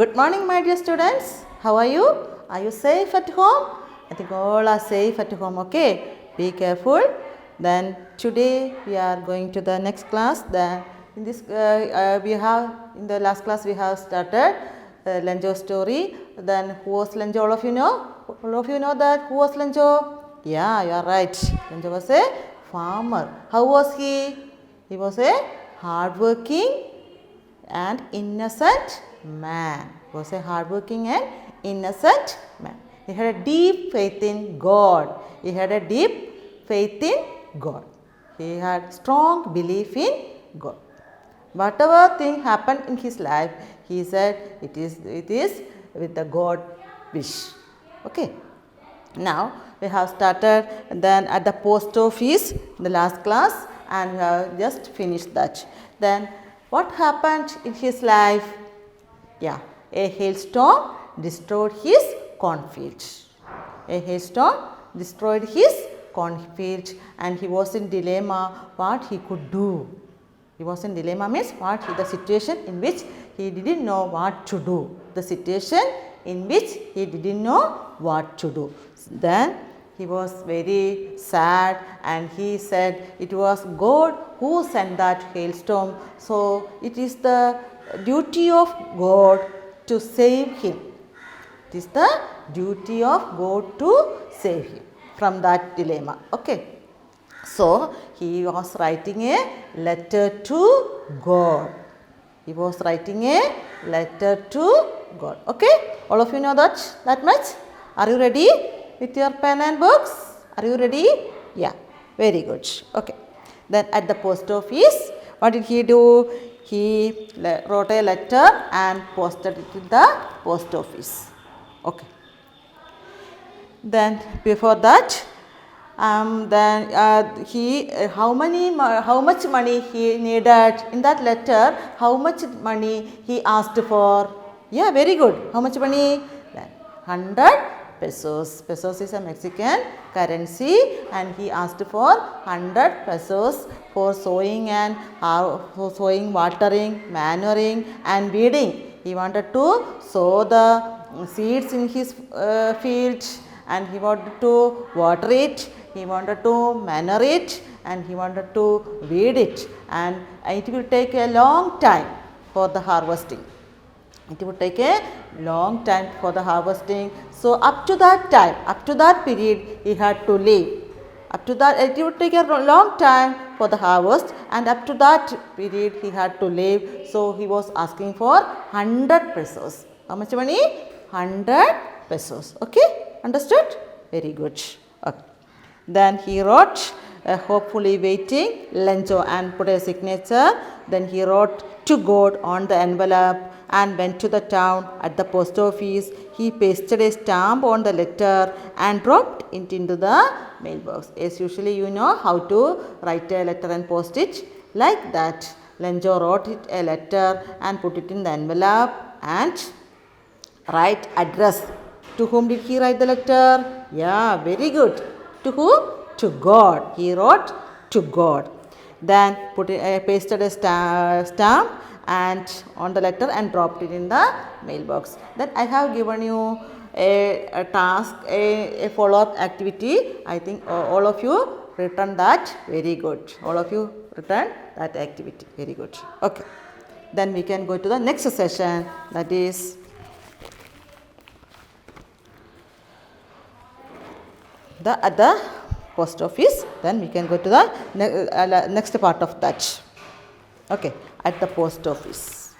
Good morning, my dear students. How are you? Are you safe at home? I think all are safe at home. Okay, be careful. Then today we are going to the next class. Then in this we have in the last class we have started Lenjo story. Then who was Lenjo? All of you know. All of you know that who was Lenjo? Yeah, you are right. Lenjo was a farmer. How was he? He was a hardworking and innocent man. He was a hardworking and innocent man. He had a deep faith in God. He had a deep faith in God. He had strong belief in God. Whatever thing happened in his life, he said it is with the God wish. Okay. Now we have started then at the post office in the last class and we have just finished that. Then what happened in his life? Yeah, a hailstorm destroyed his cornfield. A hailstorm destroyed his cornfield and he was in dilemma what he could do. He was in dilemma means the situation in which he didn't know what to do. The situation in which he didn't know what to do. Then he was very sad and he said it was God who sent that hailstorm. So it is the duty of God to save him. It is the duty of God to save him from that dilemma. Okay. So he was writing a letter to God. He was writing a letter to God. Okay. All of you know that much? Are you ready with your pen and books? Are you ready? Yeah. Very good. Okay. Then at the post office, what did he do? He wrote a letter and posted it to the post office. Okay. Then before that, how much money he needed in that letter? How much money he asked for? Yeah, very good. How much money? 100 pesos. Pesos is a Mexican currency and he asked for 100 pesos for sowing and watering, manuring and weeding. He wanted to sow the seeds in his field and he wanted to water it, he wanted to manure it and he wanted to weed it and it will take a long time for the harvesting. It would take a long time for the harvesting. So up to that time, up to that period he had to live. Up to that it would take a long time for the harvest and up to that period he had to live. So he was asking for 100 pesos. How much money? 100 pesos. Okay? Understood? Very good. Okay. Then he wrote hopefully waiting Lenjo and put a signature. Then he wrote to God on the envelope and went to the town. At the post office. He pasted a stamp on the letter and dropped it into the mailbox. As usually you know how to write a letter and post it like that. Lenjo wrote it a letter and put it in the envelope and write address. To whom did he write the letter? Yeah, very good. To whom? To God. He wrote to God. Then pasted a stamp and on the letter and dropped it in the mailbox. Then I have given you a task, a follow-up activity. I think all of you written that. Very good. All of you written that activity. Very good. Okay. Then we can go to the next session, that is at the post office. Then we can go to the next part of that. Okay, at the post office.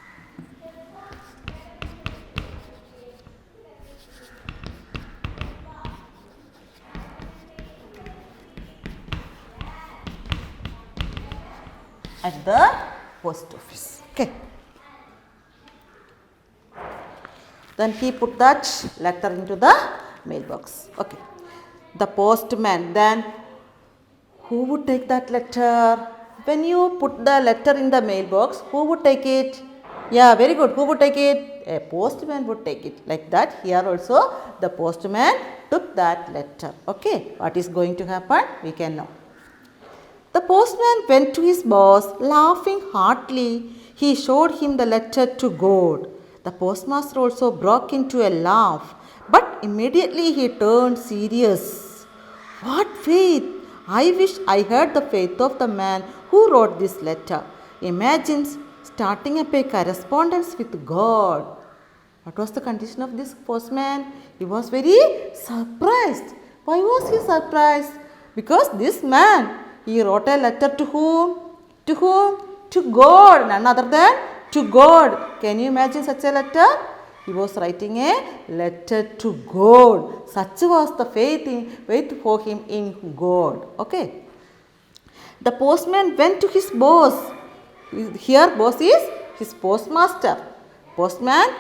At the post office. Okay. Then he put that letter into the mailbox. Okay. The postman. Then who would take that letter? When you put the letter in the mailbox, who would take it? Yeah, very good. Who would take it? A postman would take it. Like that, here also the postman took that letter. Okay, what is going to happen? We can know. The postman went to his boss, laughing heartily. He showed him the letter to God. The postmaster also broke into a laugh, but immediately he turned serious. What faith! I wish I had the faith of the man who wrote this letter. Imagine starting up a correspondence with God. What was the condition of this postman? He was very surprised. Why was he surprised? Because this man, he wrote a letter to whom? To whom? To God, none other than to God. Can you imagine such a letter? He was writing a letter to God. Such was the faith for him in God. Okay. The postman went to his boss. Here, boss is his postmaster. Postman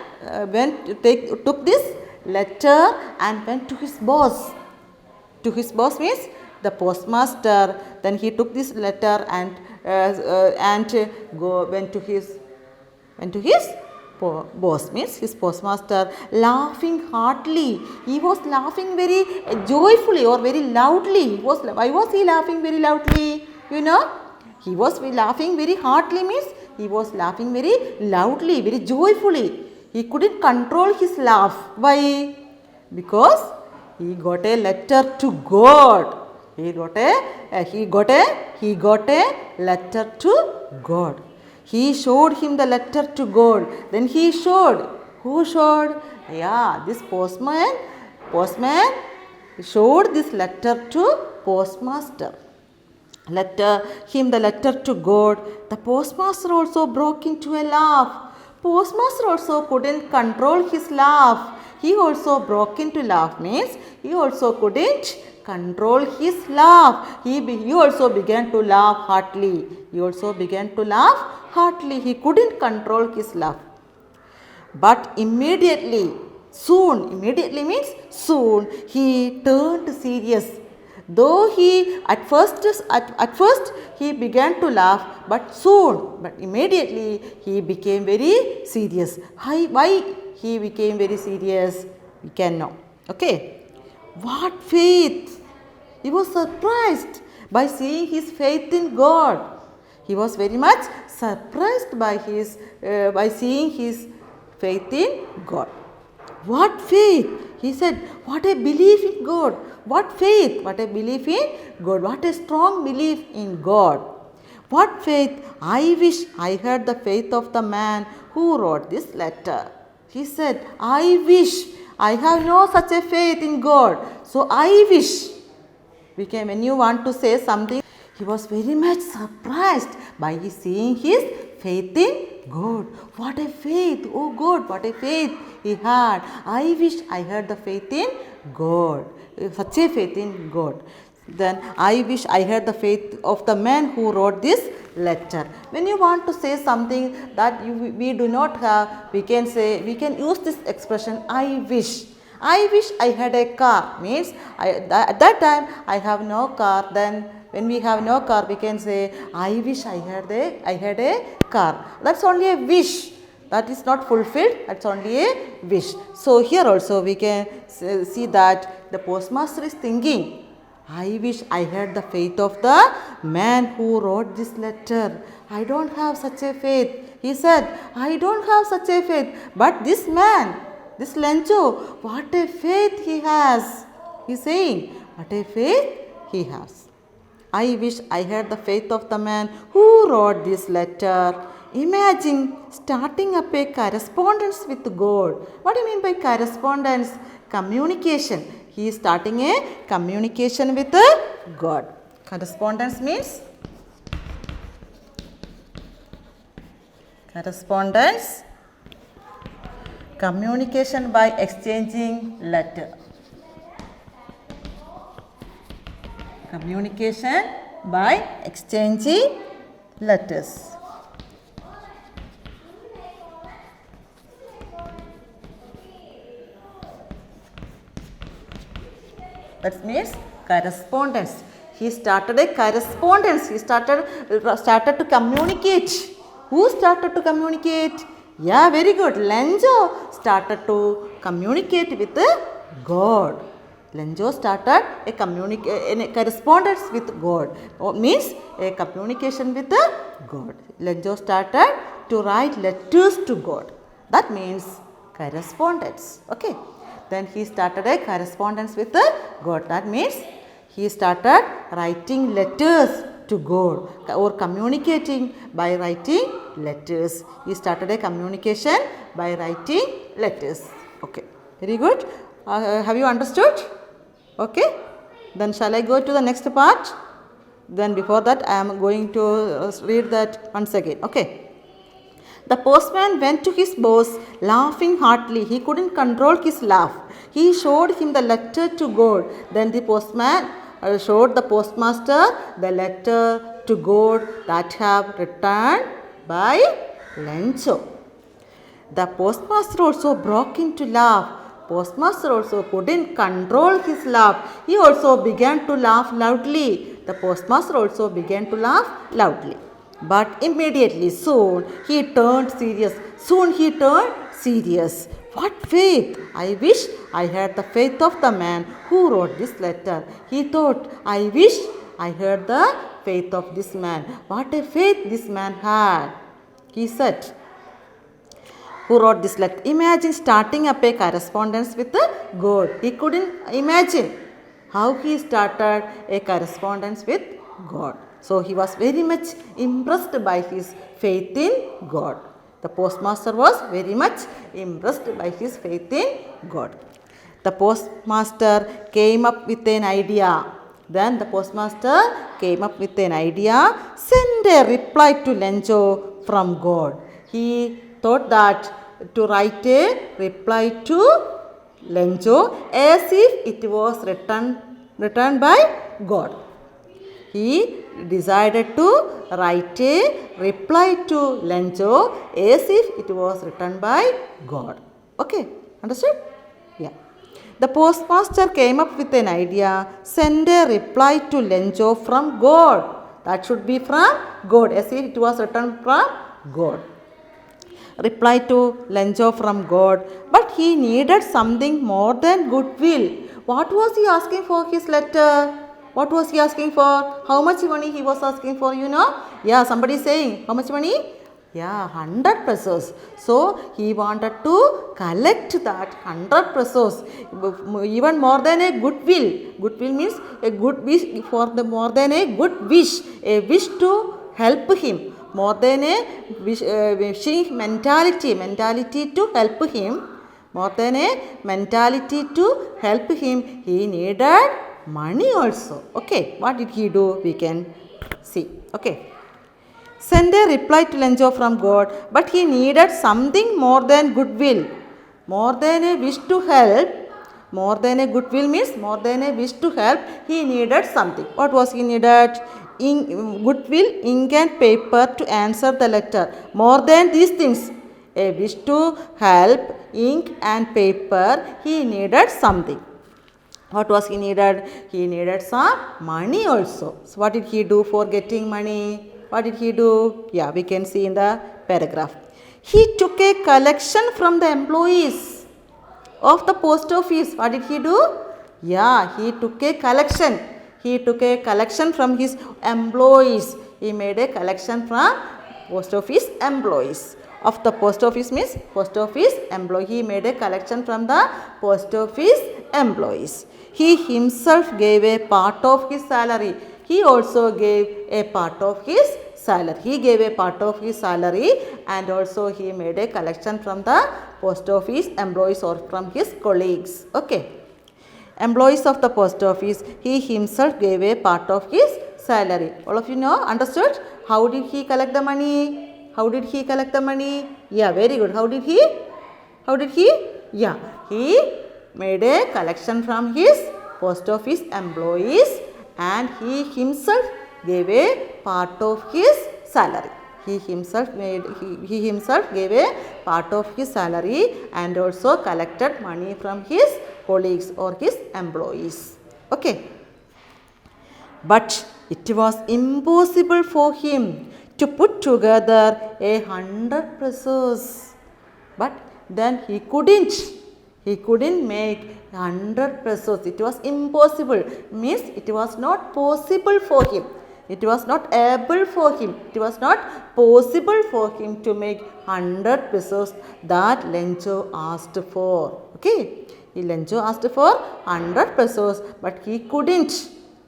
took this letter and went to his boss. To his boss means the postmaster. Then he took this letter and went to his boss means his postmaster, laughing heartily. He was laughing very joyfully or very loudly. Why was he laughing very loudly? You know, he was laughing very heartily means he was laughing very loudly, very joyfully. He couldn't control his laugh. Why? Because he got a letter to God. He got a letter to God. He showed him the letter to God. Then he showed. Who showed? Yeah, this postman showed this letter to postmaster. Him the letter to God. The postmaster also broke into a laugh. Postmaster also couldn't control his laugh. He also broke into laugh means he also couldn't control his laugh. He also began to laugh heartily. He couldn't control his laugh. But immediately means soon, he turned serious. Though he at first he began to laugh, but immediately he became very serious. Why he became very serious? We can know. Okay. What faith! He was surprised by seeing his faith in God. He was very much surprised by seeing his faith in God. What faith! He said, what a belief in God. What faith! What a belief in God. What a strong belief in God. What faith! I wish I had the faith of the man who wrote this letter. He said, I wish. I have no such a faith in God. So I wish. When you want to say something, he was very much surprised by seeing his faith in God. What a faith! Oh God, what a faith he had. I wish I had the faith in God. Such a faith in God. Then I wish I had the faith of the man who wrote this letter. When you want to say something that we do not have, we can use this expression, I wish. I wish I had a car means at that time I have no car. Then when we have no car, we can say, I wish I had a car. That's only a wish. That is not fulfilled. That's only a wish. So here also we can see that the postmaster is thinking, I wish I had the faith of the man who wrote this letter. I don't have such a faith. He said, I don't have such a faith. But this man, this Lencho, what a faith he has. He is saying, what a faith he has. I wish I had the faith of the man who wrote this letter. Imagine starting up a correspondence with God. What do you mean by correspondence? Communication. He is starting a communication with God. Correspondence means communication by exchanging letter. Communication by exchanging letters. That means correspondence. He started a correspondence. He started to communicate. Who started to communicate? Yeah, very good. Lencho started to communicate with God. Lencho started a correspondence with God. Means a communication with God. Lencho started to write letters to God. That means correspondence. Okay. Then he started a correspondence with God. That means he started writing letters to God or communicating by writing letters. He started a communication by writing letters. Okay. Very good. Have you understood? Okay. Then shall I go to the next part? Then before that I am going to read that once again. Okay. The postman went to his boss laughing heartily. He couldn't control his laugh. He showed him the letter to God. Then the postman showed the postmaster the letter to God that have returned by Lencho. The postmaster also broke into laugh. Postmaster also couldn't control his laugh. He also began to laugh loudly. The postmaster also began to laugh loudly. But immediately, soon he turned serious. What faith! I wish I had the faith of the man who wrote this letter. He thought, I wish I had the faith of this man. What a faith this man had, he said. Who wrote this letter? Imagine starting up a correspondence with God. He couldn't imagine how he started a correspondence with God. So he was very much impressed by his faith in God. The postmaster was very much impressed by his faith in God. The postmaster came up with an idea. Then the postmaster came up with an idea. Send a reply to Lencho from God. He thought that to write a reply to Lencho as if it was written by God. He decided to write a reply to Lencho as if it was written by God. Okay, understood? Yeah. The postmaster came up with an idea. Send a reply to Lencho from God. That should be from God as if it was written from God. Reply to Lencho from God. But he needed something more than goodwill. What was he asking for his letter? What was he asking for? How much money he was asking for, you know? Yeah, somebody is saying, how much money? Yeah, 100 pesos. So, he wanted to collect that 100 pesos. Even more than a goodwill. Goodwill means a good wish for the more than a good wish. A wish to help him. More than a wishing mentality to help him. More than a mentality to help him. He needed money also. Okay, what did he do? We can see. Okay. Send a reply to Lencho from God, but he needed something more than goodwill. More than a wish to help. More than a goodwill means more than a wish to help. He needed something. What was he needed? Goodwill, ink and paper to answer the letter. More than these things. A wish to help, ink and paper. He needed something. What was he needed? He needed some money also. So what did he do for getting money? What did he do? Yeah, we can see in the paragraph. He took a collection from the employees of the post office. What did he do? Yeah, he took a collection. He took a collection from his employees. He made a collection from post office employees. Of the post office means post office employee. He made a collection from the post office employees. He himself gave a part of his salary. He also gave a part of his salary. He gave a part of his salary and also he made a collection from the post office employees or from his colleagues. Okay. Employees of the post office, he himself gave a part of his salary. All of you know, understood? How did he collect the money? How did he collect the money? Yeah, very good. How did he? Yeah, he made a collection from his post office employees and he himself gave a part of his salary. He himself gave a part of his salary and also collected money from his colleagues or his employees. Okay. But it was impossible for him to put together 100 pesos. But then he couldn't make 100 pesos. It was impossible. Means it was not possible for him. It was not able for him, it was not possible for him to make 100 pesos that Lencho asked for. Okay, Lencho asked for 100 pesos, but he couldn't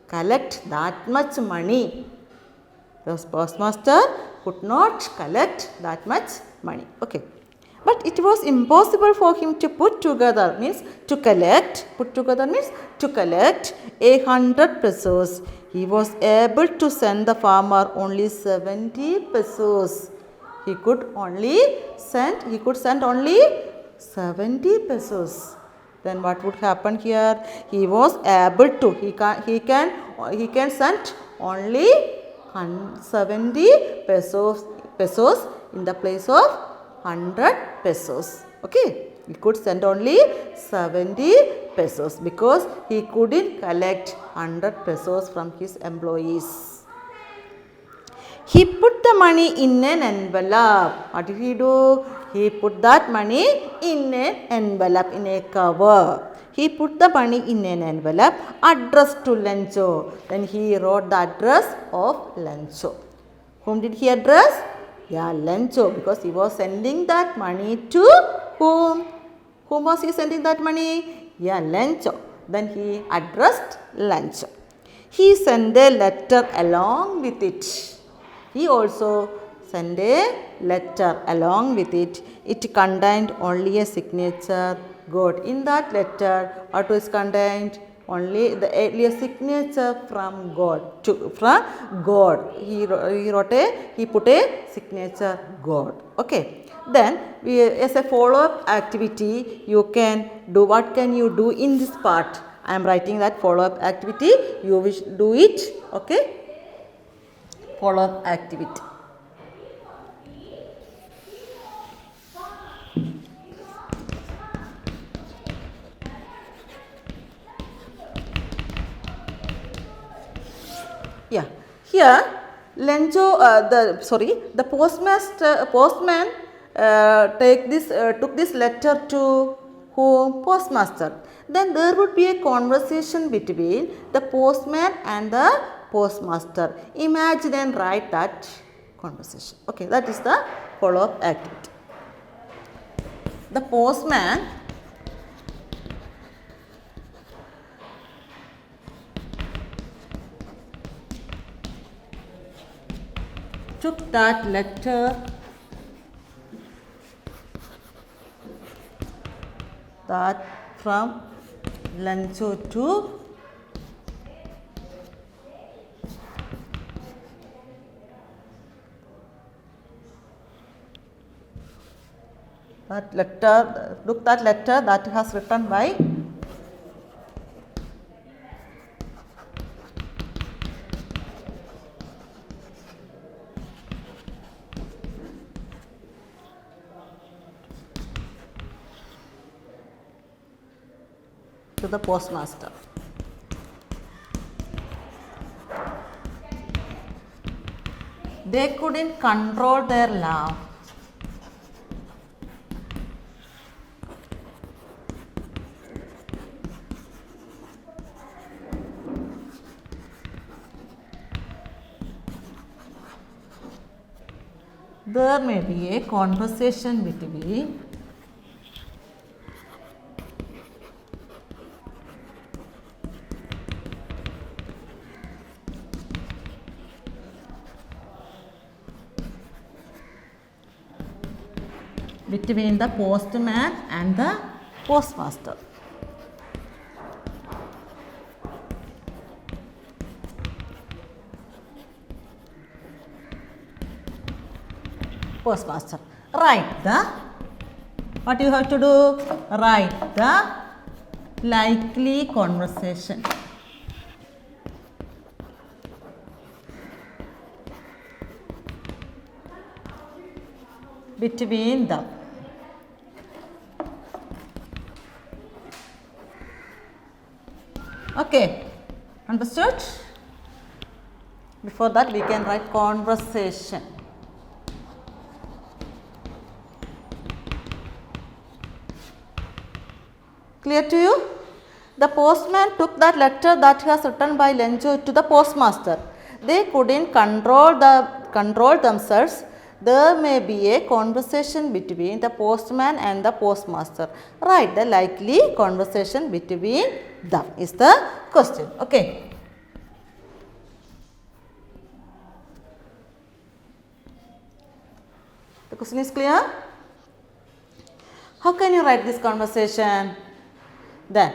collect that much money. The postmaster could not collect that much money. Okay. But it was impossible for him to put together, means to collect, put together means to collect 100 pesos. He was able to send the farmer only 70 pesos. He could send only 70 pesos. Then what would happen here? He was able to, he can send only 70 pesos in the place of 100 pesos. Okay, he could send only 70 pesos because he couldn't collect 100 pesos from his employees. He put the money in an envelope. What did he do? He put that money in an envelope, in a cover. He put the money in an envelope addressed to Lencho. Then he wrote the address of Lencho. Whom did he address? Yeah, Lencho, because he was sending that money to whom? Whom was he sending that money? Yeah, Lencho. Then he addressed Lencho. He sent a letter along with it. He also sent a letter along with it. It contained only a signature God. In that letter, what was contained? Only a signature from God. From God. He put a signature God. Okay. Then, as a follow-up activity, you can do, what can you do in this part? I am writing that follow-up activity. You wish do it. Okay. Follow-up activity. Yeah, here Lencho, the postman took this letter to whom? Postmaster. Then there would be a conversation between the postman and the postmaster. Imagine and write that conversation. Okay, that is the follow-up activity. The postman took that letter that from Lencho to that letter that has written by to the postmaster. They couldn't control their laugh. There may be a conversation between the postman and the postmaster. Postmaster. Write the, what you have to do? Write the likely conversation. Between them. Okay, understood? Before that we can write conversation. Clear to you? The postman took that letter that was written by Lencho to the postmaster. they couldn't control themselves, there may be a conversation between the postman and the postmaster. Write the likely conversation between them is the question. Okay. The question is clear? How can you write this conversation? Then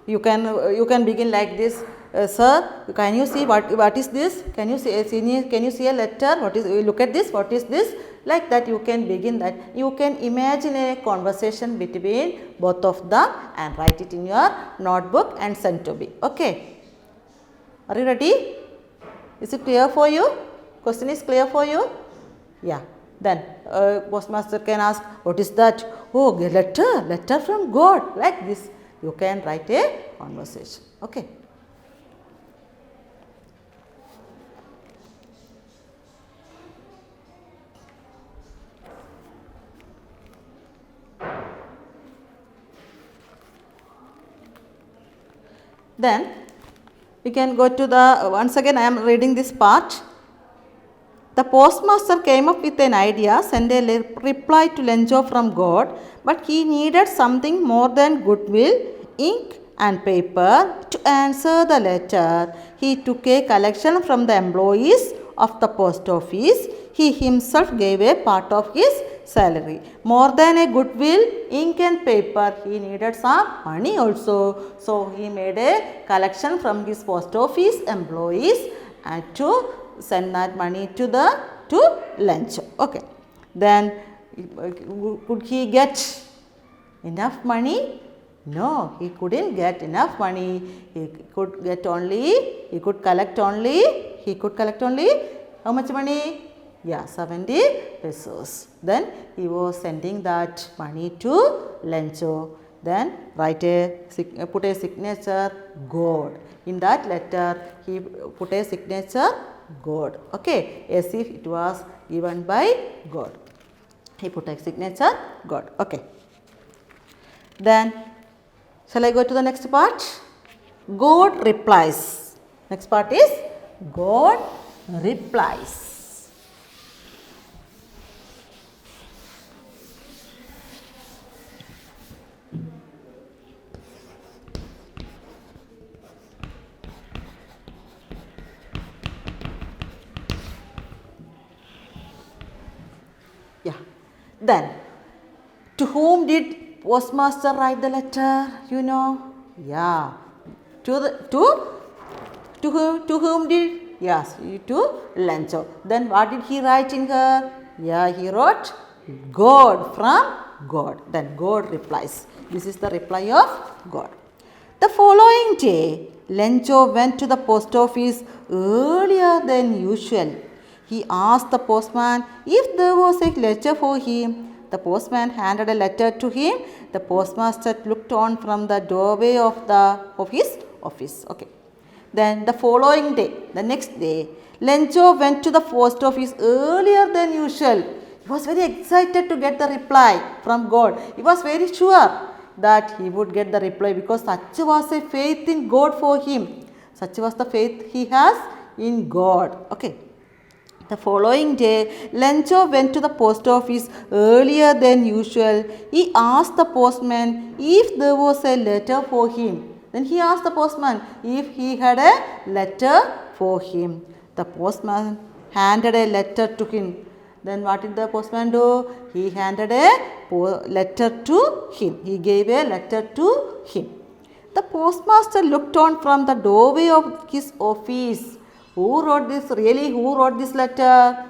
you can begin like this. Sir, can you see what is this? Can you see a letter? Look at this? What is this? Like that you can begin that. You can imagine a conversation between both of them and write it in your notebook and send to me. Okay. Are you ready? Is it clear for you? Question is clear for you? Yeah. Then postmaster can ask, what is that? Oh, a letter from God. Like this you can write a conversation. Okay. Then we can go to the, once again I am reading this part. The postmaster came up with an idea, sent a reply to Lencho from God, but he needed something more than goodwill, ink and paper to answer the letter. He took a collection from the employees of the post office. He himself gave a part of his salary. More than a goodwill, ink and paper, he needed some money also. So he made a collection from his post office employees and to send that money to Lencho. Okay. Then could he get enough money? No, he couldn't get enough money. He could collect only how much money? Yeah, 70 pesos. Then he was sending that money to Lencho. Then put a signature God. In that letter he put a signature God. Okay, as if it was given by God. He put a signature God. Okay. Then shall I go to the next part? God replies. Next part is God replies. Yeah. Then, to whom did postmaster write the letter? You know? Yeah. To whom did? Yes, to Lencho. Then what did he write in her? Yeah, he wrote God from God. Then God replies. This is the reply of God. The following day, Lencho went to the post office earlier than usual. He asked the postman if there was a letter for him. The postman handed a letter to him. The postmaster looked on from the doorway of his office. Okay. Then the following day, the next day, Lencho went to the post office earlier than usual. He was very excited to get the reply from God. He was very sure that he would get the reply because such was a faith in God for him. Such was the faith he has in God. Okay. The following day, Lencho went to the post office earlier than usual. He asked the postman if there was a letter for him. Then he asked the postman if he had a letter for him. The postman handed a letter to him. Then what did the postman do? He handed a letter to him. He gave a letter to him. The postmaster looked on from the doorway of his office. Who wrote this? Really, who wrote this letter?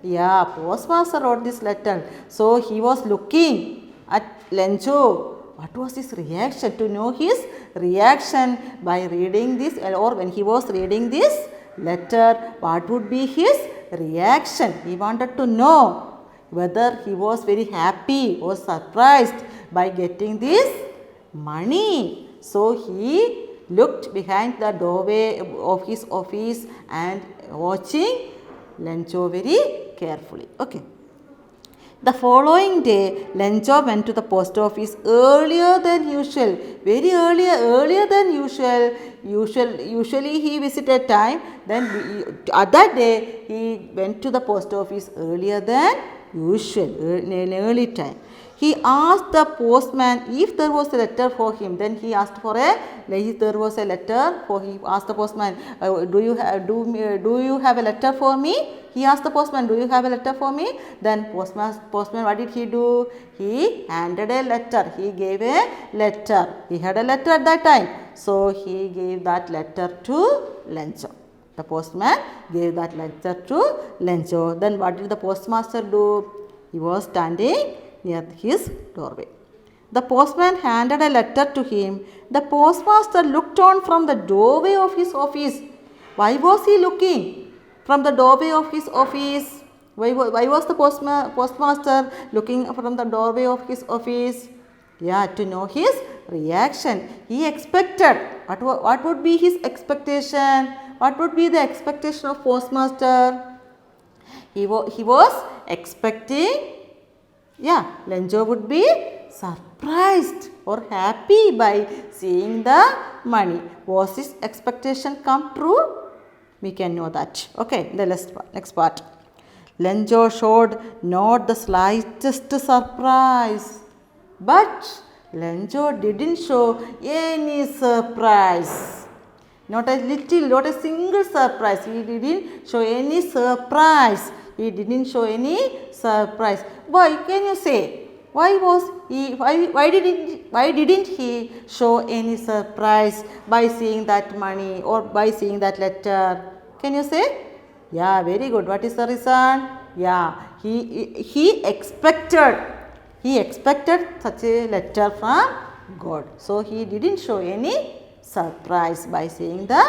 Yeah, postmaster wrote this letter. So he was looking at Lencho. What was his reaction? To know his reaction by reading this, or when he was reading this letter, what would be his reaction? He wanted to know whether he was very happy or surprised by getting this money. So he looked behind the doorway of his office and watching Lencho very carefully. Okay. The following day, Lencho went to the post office earlier than usual. Very earlier than usual. Usually he visited time. Then at that day he went to the post office earlier than usual, in an early time. He asked the postman if there was a letter for him. Then he asked for if there was a letter for him. Asked the postman, do you have a letter for me? He asked the postman, do you have a letter for me? Then postman, what did he do? He handed a letter. He gave a letter. He had a letter at that time. So he gave that letter to Lencho. The postman gave that letter to Lencho. Then what did the postmaster do? He was standing near his doorway. The postman handed a letter to him. The postmaster looked on from the doorway of his office. Why was he looking from the doorway of his office? Why was the postmaster looking from the doorway of his office? Yeah, to know his reaction. He expected. What would be his expectation? What would be the expectation of postmaster? He was expecting, Lencho would be surprised or happy by seeing the money. Was his expectation come true? We can know that. Okay, the next part. Lencho showed not the slightest surprise. But Lencho didn't show any surprise. Not a little, not a single surprise. He didn't show any surprise. He didn't show any surprise. Why? Can you say? Why didn't he show any surprise by seeing that money or by seeing that letter? Can you say? Yeah, very good. What is the reason? Yeah, he expected such a letter from God. So he didn't show any surprise by seeing the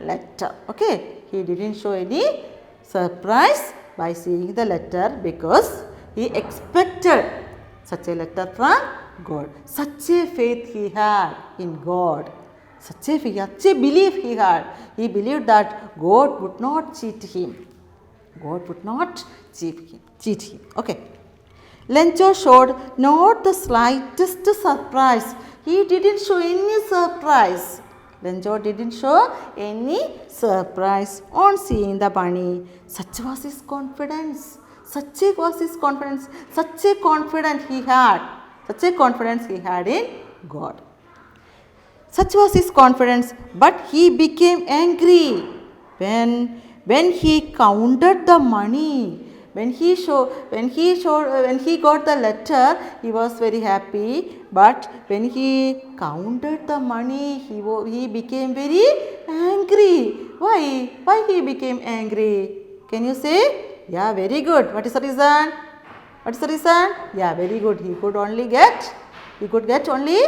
letter. Okay, he didn't show any surprise by seeing the letter because he expected such a letter from God. Such a faith he had in God. Such a belief he had. He believed that God would not cheat him. God would not cheat him. Okay. Lencho showed not the slightest surprise. He didn't show any surprise. Lencho didn't show any surprise on seeing the bunny. Such was his confidence. Such a confidence he had. Such a confidence he had in God. Such was his confidence, but he became angry when he counted the money. When he got the letter, he was very happy. But when he counted the money, he became very angry. Why? Why he became angry? Can you say? Yeah, very good. What is the reason? What is the reason? Yeah, very good. He could get only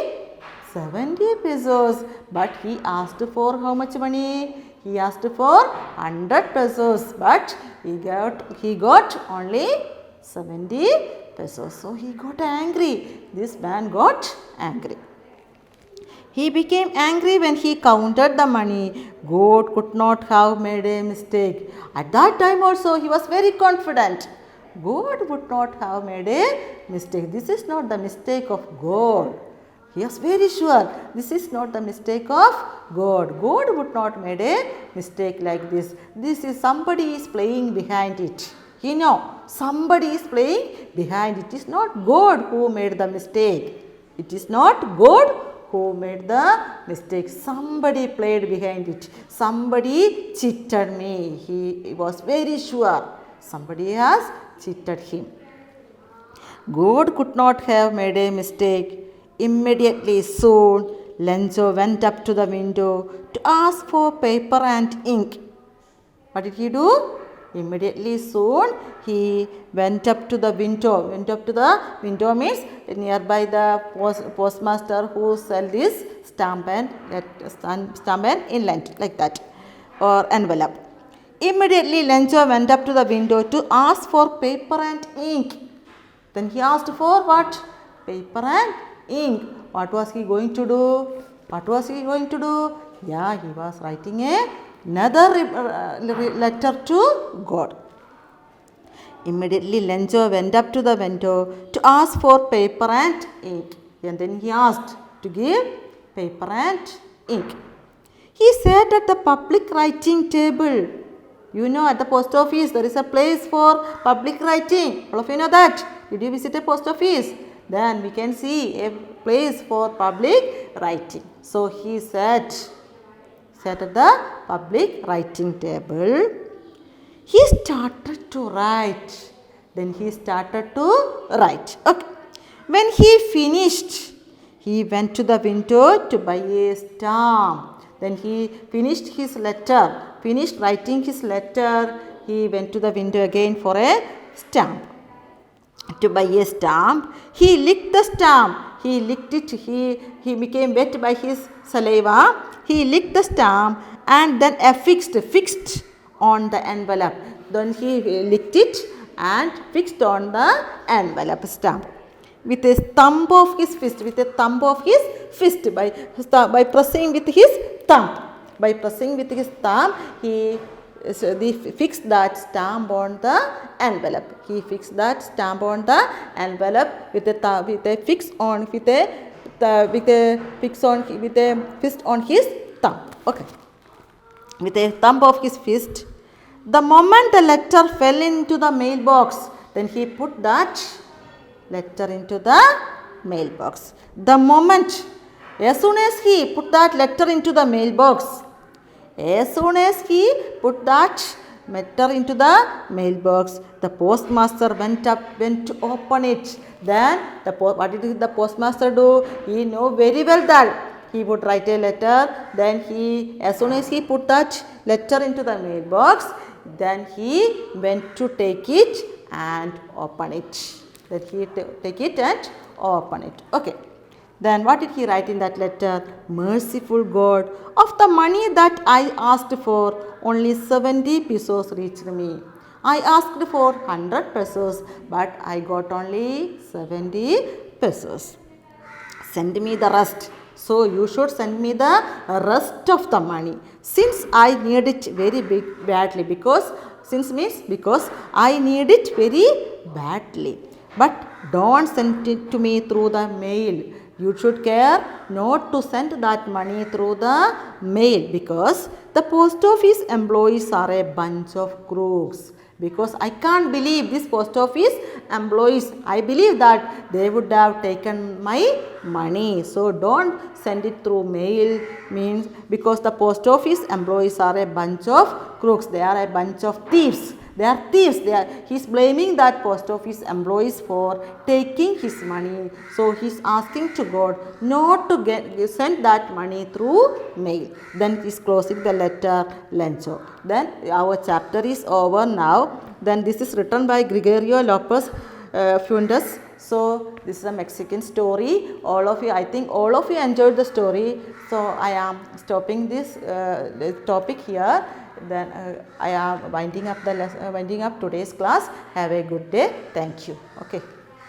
70 pesos. But he asked for how much money? He asked for 100 pesos. But he got only 70 pesos. So he got angry. This man got angry. He became angry when he counted the money. God could not have made a mistake. At that time also he was very confident. God would not have made a mistake. This is not the mistake of God. He was very sure this is not the mistake of God. God would not made a mistake like this. This is somebody is playing behind it. You know, somebody is playing behind it. It is not God who made the mistake. It is not God who made the mistake. Somebody played behind it. Somebody cheated me. He was very sure somebody has cheated him. God could not have made a mistake. Immediately soon, Lencho went up to the window to ask for paper and ink. What did he do? Immediately soon, he went up to the window. Went up to the window means nearby the postmaster who sells this stamp and inland like that or envelope. Immediately, Lencho went up to the window to ask for paper and ink. Then he asked for what? Paper and ink. What was he going to do? What was he going to do? Yeah, he was writing another letter to God. Immediately Lenzo went up to the window to ask for paper and ink. And then he asked to give paper and ink. He sat at the public writing table. You know, at the post office there is a place for public writing. All of you know that. Did you visit a post office? Then we can see a place for public writing. So he sat at the public writing table. He started to write. Then he started to write. Okay. When he finished, he went to the window to buy a stamp. Then he finished his letter. Finished writing his letter, he went to the window again for a stamp. To buy a stamp, he licked the stamp. He licked it. He became wet by his saliva. He licked the stamp and then fixed on the envelope. Then he licked it and fixed on the envelope stamp with a thumb of his fist. By pressing with his thumb. By pressing with his thumb, he fixed that stamp on the envelope. He fixed that stamp on the envelope with a fist on his thumb. Okay. With a thumb of his fist. The moment the letter fell into the mailbox, then he put that letter into the mailbox. The moment, as soon as he put that letter into the mailbox, the postmaster went to open it. Then what did the postmaster do? He knew very well that he would write a letter. Then as soon as he put that letter into the mailbox, then he went to take it and open it. That he take it and open it. Okay. Then what did he write in that letter? Merciful God, of the money that I asked for, only 70 pesos reached me. I asked for 100 pesos, but I got only 70 pesos. Send me the rest. So you should send me the rest of the money. Since I need it very badly. Because I need it very badly. But don't send it to me through the mail. You should care not to send that money through the mail, because the post office employees are a bunch of crooks. Because I can't believe this post office employees, I believe that they would have taken my money. So don't send it through mail, means because the post office employees are a bunch of crooks. They are a bunch of thieves. They are thieves. He is blaming that post office employees for taking his money. So he is asking to God not to send that money through mail. Then he is closing the letter Lenzo. Then our chapter is over now. Then this is written by Gregorio Lopez Fuentes. So this is a Mexican story. I think all of you enjoyed the story. So I am stopping this topic here. Then I am winding up today's class. Have a good day. Thank you. Okay.